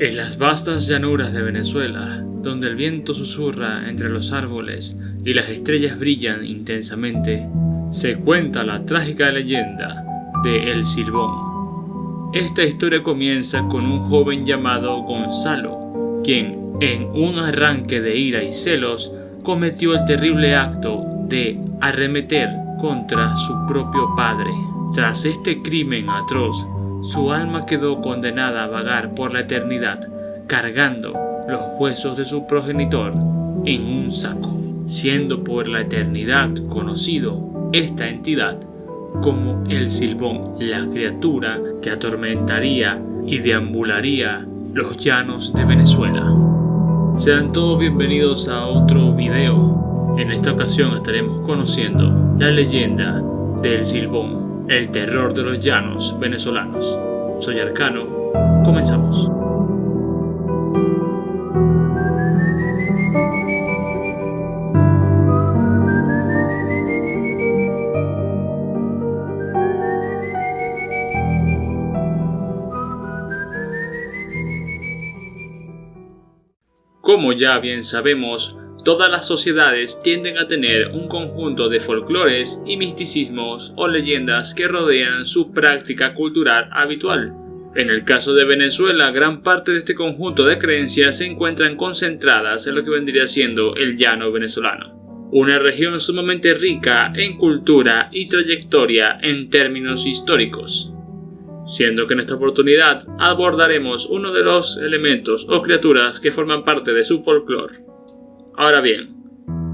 En las vastas llanuras de Venezuela, donde el viento susurra entre los árboles y las estrellas brillan intensamente, se cuenta la trágica leyenda de El Silbón. Esta historia comienza con un joven llamado Gonzalo, quien, en un arranque de ira y celos, cometió el terrible acto de arremeter contra su propio padre. Tras este crimen atroz, su alma quedó condenada a vagar por la eternidad, cargando los huesos de su progenitor en un saco, siendo por la eternidad conocido esta entidad como El Silbón, la criatura que atormentaría y deambularía los llanos de Venezuela. Sean todos bienvenidos a otro video. En esta ocasión estaremos conociendo la leyenda del Silbón, el terror de los llanos venezolanos. Soy Arcano, comenzamos. Como ya bien sabemos, todas las sociedades tienden a tener un conjunto de folclores y misticismos o leyendas que rodean su práctica cultural habitual. En el caso de Venezuela, gran parte de este conjunto de creencias se encuentran concentradas en lo que vendría siendo el llano venezolano, una región sumamente rica en cultura y trayectoria en términos históricos. Siendo que en esta oportunidad abordaremos uno de los elementos o criaturas que forman parte de su folclore. Ahora bien,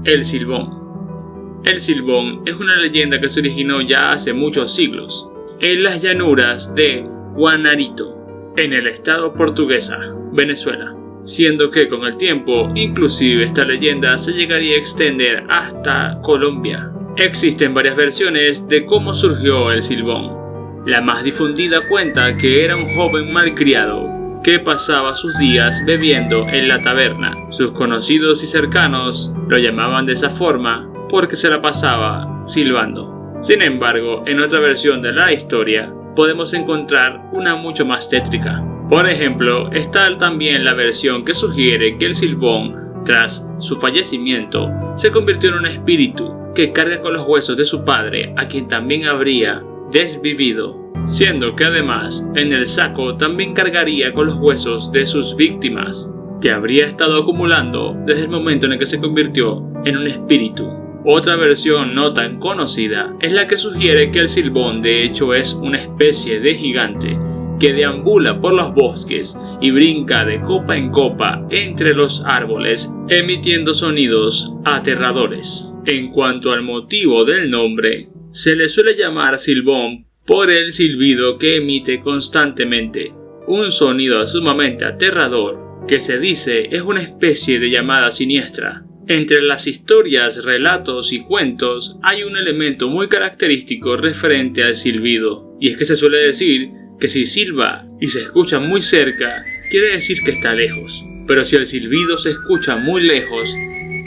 el Silbón. El Silbón es una leyenda que se originó ya hace muchos siglos, en las llanuras de Guanarito, en el estado portuguesa, Venezuela, siendo que con el tiempo, inclusive esta leyenda se llegaría a extender hasta Colombia. Existen varias versiones de cómo surgió el Silbón. La más difundida cuenta que era un joven malcriado que pasaba sus días bebiendo en la taberna. Sus conocidos y cercanos lo llamaban de esa forma porque se la pasaba silbando. Sin embargo, en otra versión de la historia podemos encontrar una mucho más tétrica. Por ejemplo, está también la versión que sugiere que el Silbón, tras su fallecimiento, se convirtió en un espíritu que carga con los huesos de su padre, a quien también habría desvivido, siendo que además en el saco también cargaría con los huesos de sus víctimas, que habría estado acumulando desde el momento en el que se convirtió en un espíritu. Otra versión no tan conocida es la que sugiere que el Silbón de hecho es una especie de gigante que deambula por los bosques y brinca de copa en copa entre los árboles, emitiendo sonidos aterradores. En cuanto al motivo del nombre, se le suele llamar Silbón por el silbido que emite constantemente, un sonido sumamente aterrador que se dice es una especie de llamada siniestra. Entre las historias, relatos y cuentos hay un elemento muy característico referente al silbido, y es que se suele decir que si silba y se escucha muy cerca, quiere decir que está lejos, pero si el silbido se escucha muy lejos,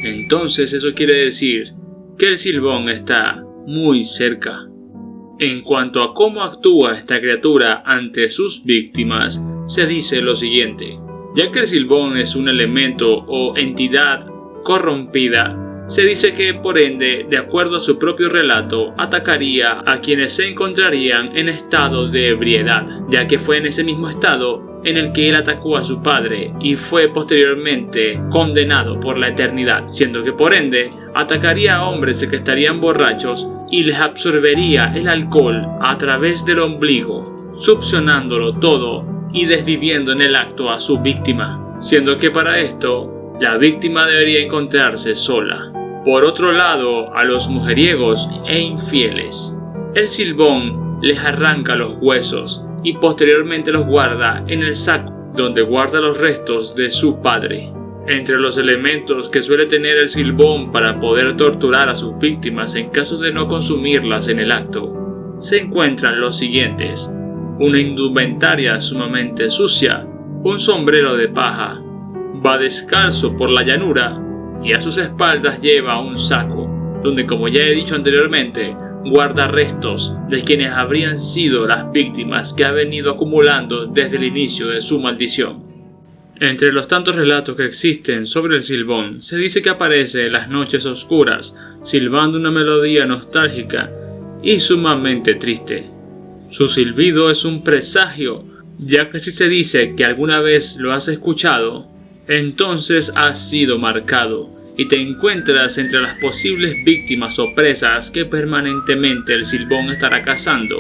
entonces eso quiere decir que el Silbón está muy cerca. En cuanto a cómo actúa esta criatura ante sus víctimas, se dice lo siguiente: ya que el Silbón es un elemento o entidad corrompida, se dice que por ende, de acuerdo a su propio relato, atacaría a quienes se encontrarían en estado de ebriedad, ya que fue en ese mismo estado en el que él atacó a su padre y fue posteriormente condenado por la eternidad, siendo que por ende atacaría a hombres que estarían borrachos y les absorbería el alcohol a través del ombligo, succionándolo todo y desviviendo en el acto a su víctima, siendo que para esto la víctima debería encontrarse sola. Por otro lado, a los mujeriegos e infieles, el Silbón les arranca los huesos y posteriormente los guarda en el saco donde guarda los restos de su padre. Entre los elementos que suele tener el Silbón para poder torturar a sus víctimas en caso de no consumirlas en el acto, se encuentran los siguientes: una indumentaria sumamente sucia, un sombrero de paja, va descalzo por la llanura y a sus espaldas lleva un saco, donde, como ya he dicho anteriormente, guarda restos de quienes habrían sido las víctimas que ha venido acumulando desde el inicio de su maldición. Entre los tantos relatos que existen sobre el silbón, se dice que aparece en las noches oscuras, silbando una melodía nostálgica y sumamente triste. Su silbido es un presagio, ya que si se dice que alguna vez lo has escuchado, entonces has sido marcado y te encuentras entre las posibles víctimas o presas que permanentemente el silbón estará cazando,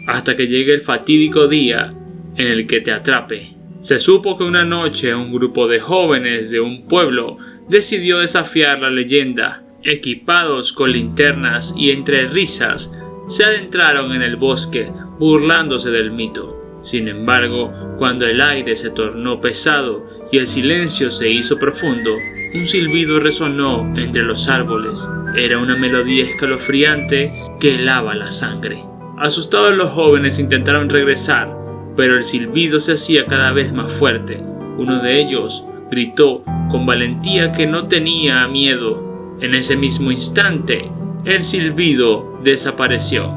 hasta que llegue el fatídico día en el que te atrape. Se supo que una noche un grupo de jóvenes de un pueblo decidió desafiar la leyenda. Equipados con linternas y entre risas, se adentraron en el bosque burlándose del mito. Sin embargo, cuando el aire se tornó pesado y el silencio se hizo profundo, un silbido resonó entre los árboles. Era una melodía escalofriante que helaba la sangre. Asustados, los jóvenes intentaron regresar, pero el silbido se hacía cada vez más fuerte. Uno de ellos gritó con valentía que no tenía miedo. En ese mismo instante, el silbido desapareció,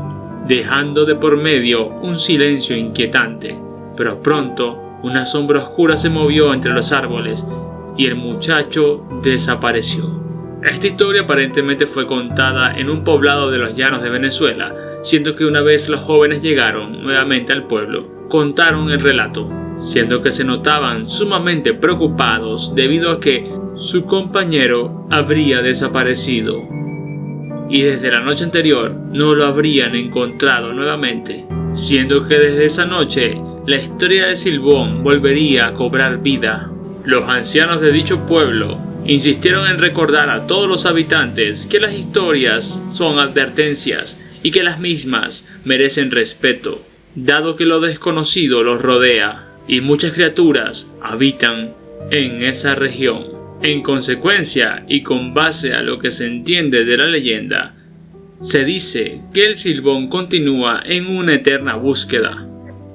dejando de por medio un silencio inquietante. Pero pronto, una sombra oscura se movió entre los árboles y el muchacho desapareció. Esta historia aparentemente fue contada en un poblado de los llanos de Venezuela, siendo que una vez los jóvenes llegaron nuevamente al pueblo, contaron el relato, siendo que se notaban sumamente preocupados debido a que su compañero habría desaparecido y desde la noche anterior no lo habrían encontrado nuevamente, siendo que desde esa noche la historia de Silbón volvería a cobrar vida. Los ancianos de dicho pueblo insistieron en recordar a todos los habitantes que las historias son advertencias y que las mismas merecen respeto, dado que lo desconocido los rodea y muchas criaturas habitan en esa región. En consecuencia, y con base a lo que se entiende de la leyenda, se dice que el silbón continúa en una eterna búsqueda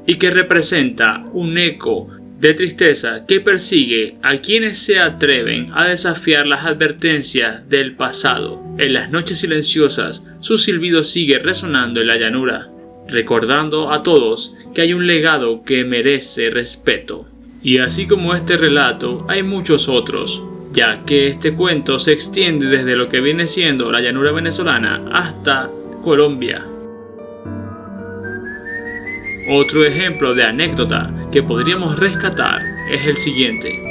y que representa un eco de tristeza que persigue a quienes se atreven a desafiar las advertencias del pasado. En las noches silenciosas, su silbido sigue resonando en la llanura, recordando a todos que hay un legado que merece respeto. Y así como este relato, hay muchos otros, ya que este cuento se extiende desde lo que viene siendo la llanura venezolana hasta Colombia. Otro ejemplo de anécdota que podríamos rescatar es el siguiente.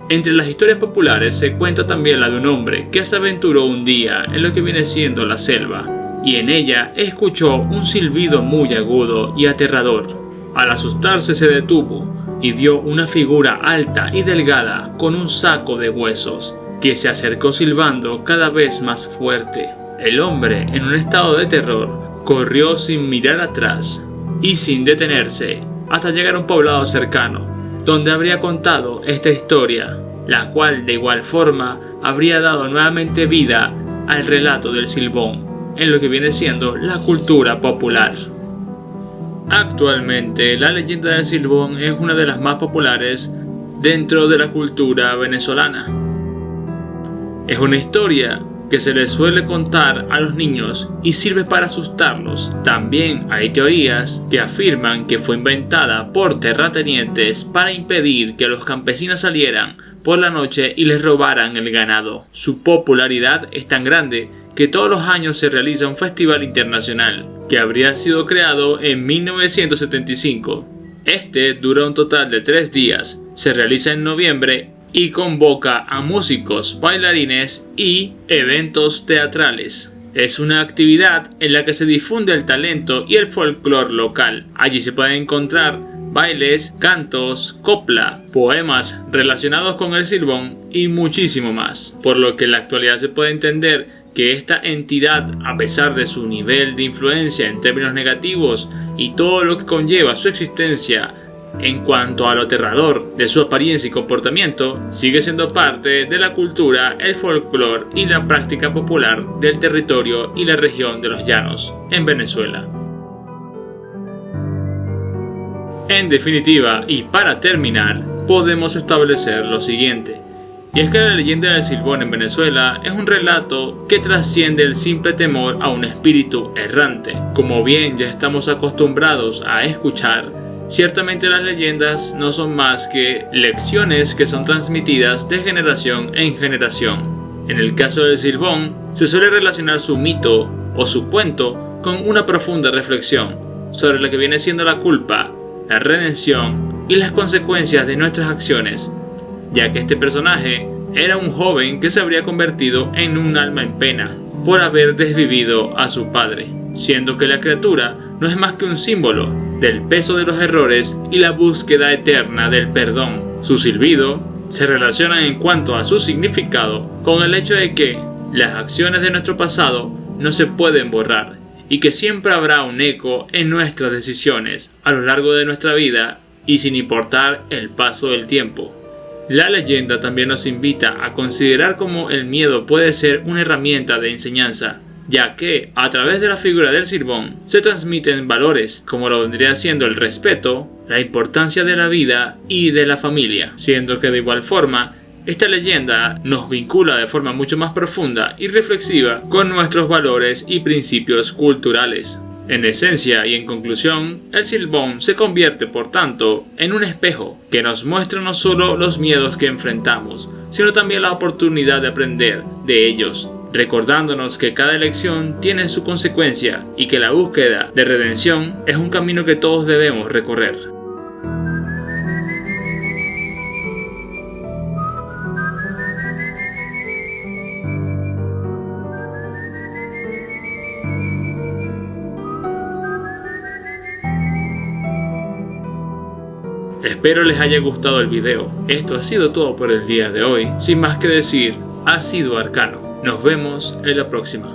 Entre las historias populares se cuenta también la de un hombre que se aventuró un día en lo que viene siendo la selva, y en ella escuchó un silbido muy agudo y aterrador. Al asustarse se detuvo y vio una figura alta y delgada con un saco de huesos, que se acercó silbando cada vez más fuerte. El hombre, en un estado de terror, corrió sin mirar atrás y sin detenerse hasta llegar a un poblado cercano, donde habría contado esta historia, la cual de igual forma habría dado nuevamente vida al relato del silbón en lo que viene siendo la cultura popular. Actualmente, la leyenda del silbón es una de las más populares dentro de la cultura venezolana. Es una historia que se les suele contar a los niños y sirve para asustarlos. También hay teorías que afirman que fue inventada por terratenientes para impedir que los campesinos salieran por la noche y les robaran el ganado. Su popularidad es tan grande que todos los años se realiza un festival internacional que habría sido creado en 1975. Este dura un total de 3 días, se realiza en noviembre y convoca a músicos, bailarines y eventos teatrales. Es una actividad en la que se difunde el talento y el folclore local. Allí se pueden encontrar bailes, cantos, copla, poemas relacionados con el silbón y muchísimo más. Por lo que en la actualidad se puede entender que esta entidad, a pesar de su nivel de influencia en términos negativos y todo lo que conlleva su existencia en cuanto a lo aterrador de su apariencia y comportamiento, sigue siendo parte de la cultura, el folclore y la práctica popular del territorio y la región de los llanos en Venezuela. En definitiva, y para terminar, podemos establecer lo siguiente. Y es que la leyenda del silbón en Venezuela es un relato que trasciende el simple temor a un espíritu errante. Como bien ya estamos acostumbrados a escuchar, Ciertamente las leyendas no son más que lecciones que son transmitidas de generación en generación. En el caso del Silbón, se suele relacionar su mito o su cuento con una profunda reflexión sobre lo que viene siendo la culpa, la redención y las consecuencias de nuestras acciones, ya que este personaje era un joven que se habría convertido en un alma en pena por haber desvivido a su padre, siendo que la criatura no es más que un símbolo del peso de los errores y la búsqueda eterna del perdón. Su silbido se relaciona en cuanto a su significado con el hecho de que las acciones de nuestro pasado no se pueden borrar y que siempre habrá un eco en nuestras decisiones a lo largo de nuestra vida y sin importar el paso del tiempo. La leyenda también nos invita a considerar cómo el miedo puede ser una herramienta de enseñanza, ya que a través de la figura del Silbón se transmiten valores como lo vendría siendo el respeto, la importancia de la vida y de la familia, siendo que de igual forma esta leyenda nos vincula de forma mucho más profunda y reflexiva con nuestros valores y principios culturales. En esencia y en conclusión, el Silbón se convierte, por tanto, en un espejo que nos muestra no solo los miedos que enfrentamos, sino también la oportunidad de aprender de ellos, recordándonos que cada elección tiene su consecuencia y que la búsqueda de redención es un camino que todos debemos recorrer. Espero les haya gustado el video. Esto ha sido todo por el día de hoy. Sin más que decir, ha sido Arcano. Nos vemos en la próxima.